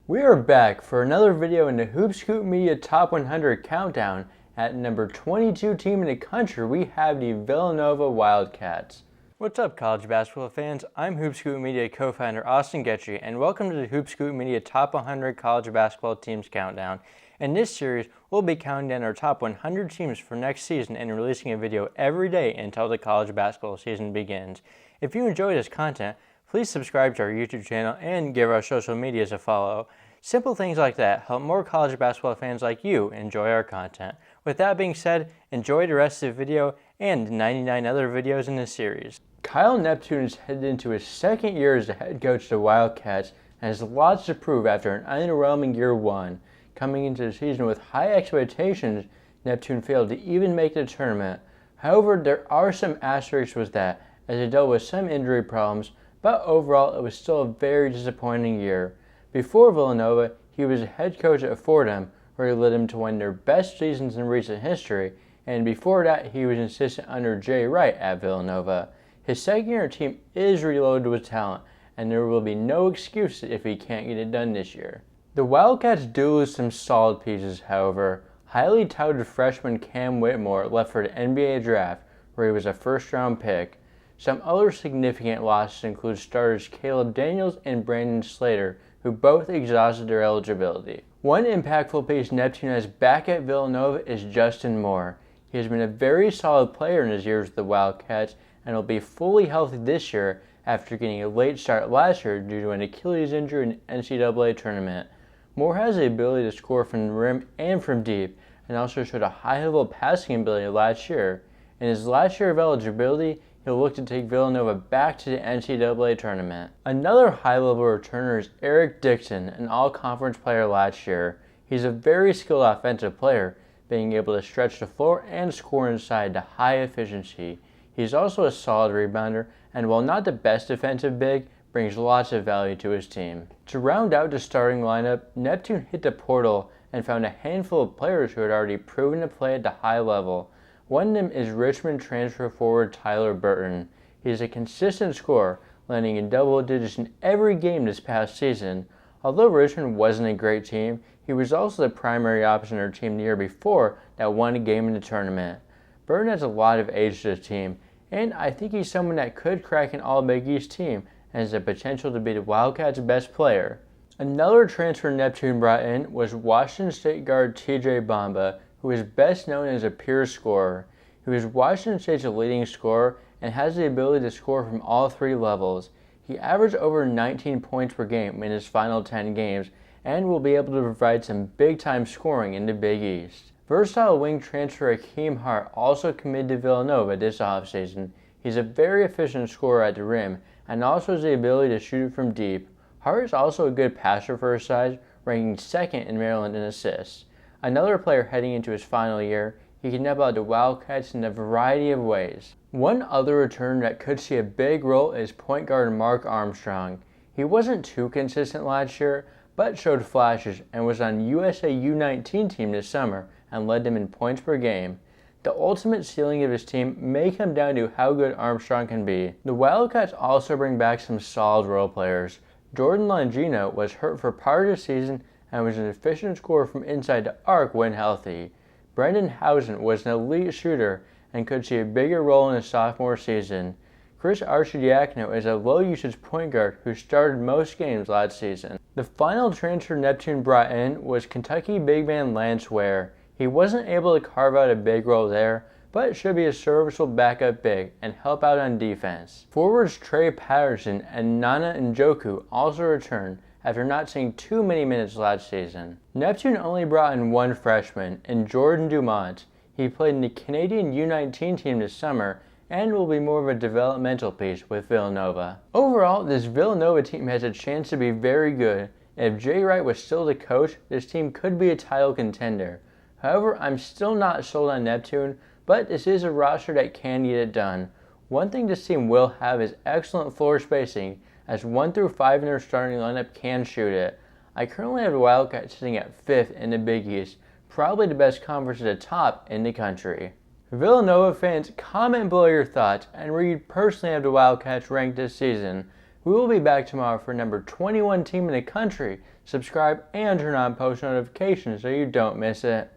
We are back for another video in the Hoop Scoop Media Top 100 Countdown. At number 22 team in the country, we have the Villanova Wildcats. What's up, college basketball fans? I'm Hoop Scoop Media co-founder Austin Getry, and welcome to the Hoop Scoop Media Top 100 College Basketball Teams Countdown. In this series, we'll be counting down our top 100 teams for next season and releasing a video every day until the college basketball season begins. If you enjoy this content, please subscribe to our YouTube channel and give our social medias a follow. Simple things like that help more college basketball fans like you enjoy our content. With that being said, enjoy the rest of the video and the 99 other videos in this series. Kyle Neptune is headed into his second year as the head coach of the Wildcats and has lots to prove after an underwhelming year one. Coming into the season with high expectations, Neptune failed to even make the tournament. However, there are some asterisks with that, as it dealt with some injury problems, but overall it was still a very disappointing year. Before Villanova, he was a head coach at Fordham, where he led them to win their best seasons in recent history, and before that he was an assistant under Jay Wright at Villanova. His second year team is reloaded with talent, and there will be no excuse if he can't get it done this year. The Wildcats do lose some solid pieces, however. Highly touted freshman Cam Whitmore left for the NBA draft, where he was a first-round pick. Some other significant losses include starters Caleb Daniels and Brandon Slater, who both exhausted their eligibility. One impactful piece Neptune has back at Villanova is Justin Moore. He has been a very solid player in his years with the Wildcats and will be fully healthy this year after getting a late start last year due to an Achilles injury in the NCAA tournament. Moore has the ability to score from the rim and from deep, and also showed a high level of passing ability last year. In his last year of eligibility, he'll look to take Villanova back to the NCAA tournament. Another high-level returner is Eric Dixon, an all-conference player last year. He's a very skilled offensive player, being able to stretch the floor and score inside to high efficiency. He's also a solid rebounder, and while not the best defensive big, brings lots of value to his team. To round out the starting lineup, Neptune hit the portal and found a handful of players who had already proven to play at the high level. One of them is Richmond transfer forward Tyler Burton. He is a consistent scorer, landing in double digits in every game this past season. Although Richmond wasn't a great team, he was also the primary option in their team the year before that won a game in the tournament. Burton has a lot of age to his team, and I think he's someone that could crack an All-Big East team and has the potential to be the Wildcats' best player. Another transfer Neptune brought in was Washington State guard TJ Bomba, who is best known as a pure scorer. He was Washington State's leading scorer and has the ability to score from all three levels. He averaged over 19 points per game in his final 10 games and will be able to provide some big-time scoring in the Big East. Versatile wing transfer Keem Hart also committed to Villanova this offseason. He's a very efficient scorer at the rim and also has the ability to shoot from deep. Hart is also a good passer for his size, ranking second in Maryland in assists. Another player heading into his final year, he can help out the Wildcats in a variety of ways. One other return that could see a big role is point guard Mark Armstrong. He wasn't too consistent last year, but showed flashes and was on USA U19 team this summer and led them in points per game. The ultimate ceiling of his team may come down to how good Armstrong can be. The Wildcats also bring back some solid role players. Jordan Longino was hurt for part of the season and was an efficient scorer from inside the arc when healthy. Brendan Housen was an elite shooter and could see a bigger role in his sophomore season. Chris Arcidiacono is a low-usage point guard who started most games last season. The final transfer Neptune brought in was Kentucky big man Lance Ware. He wasn't able to carve out a big role there, but should be a serviceable backup big and help out on defense. Forwards Trey Patterson and Nana Njoku also returned after not seeing too many minutes last season. Neptune only brought in one freshman, in Jordan Dumont. He played in the Canadian U19 team this summer and will be more of a developmental piece with Villanova. Overall, this Villanova team has a chance to be very good, and if Jay Wright was still the coach, this team could be a title contender. However, I'm still not sold on Neptune, but this is a roster that can get it done. One thing this team will have is excellent floor spacing, as 1 through 5 in their starting lineup can shoot it. I currently have the Wildcats sitting at 5th in the Big East, probably the best conference at the top in the country. Villanova fans, comment below your thoughts and where you personally have the Wildcats ranked this season. We will be back tomorrow for number 21 team in the country. Subscribe and turn on post notifications so you don't miss it.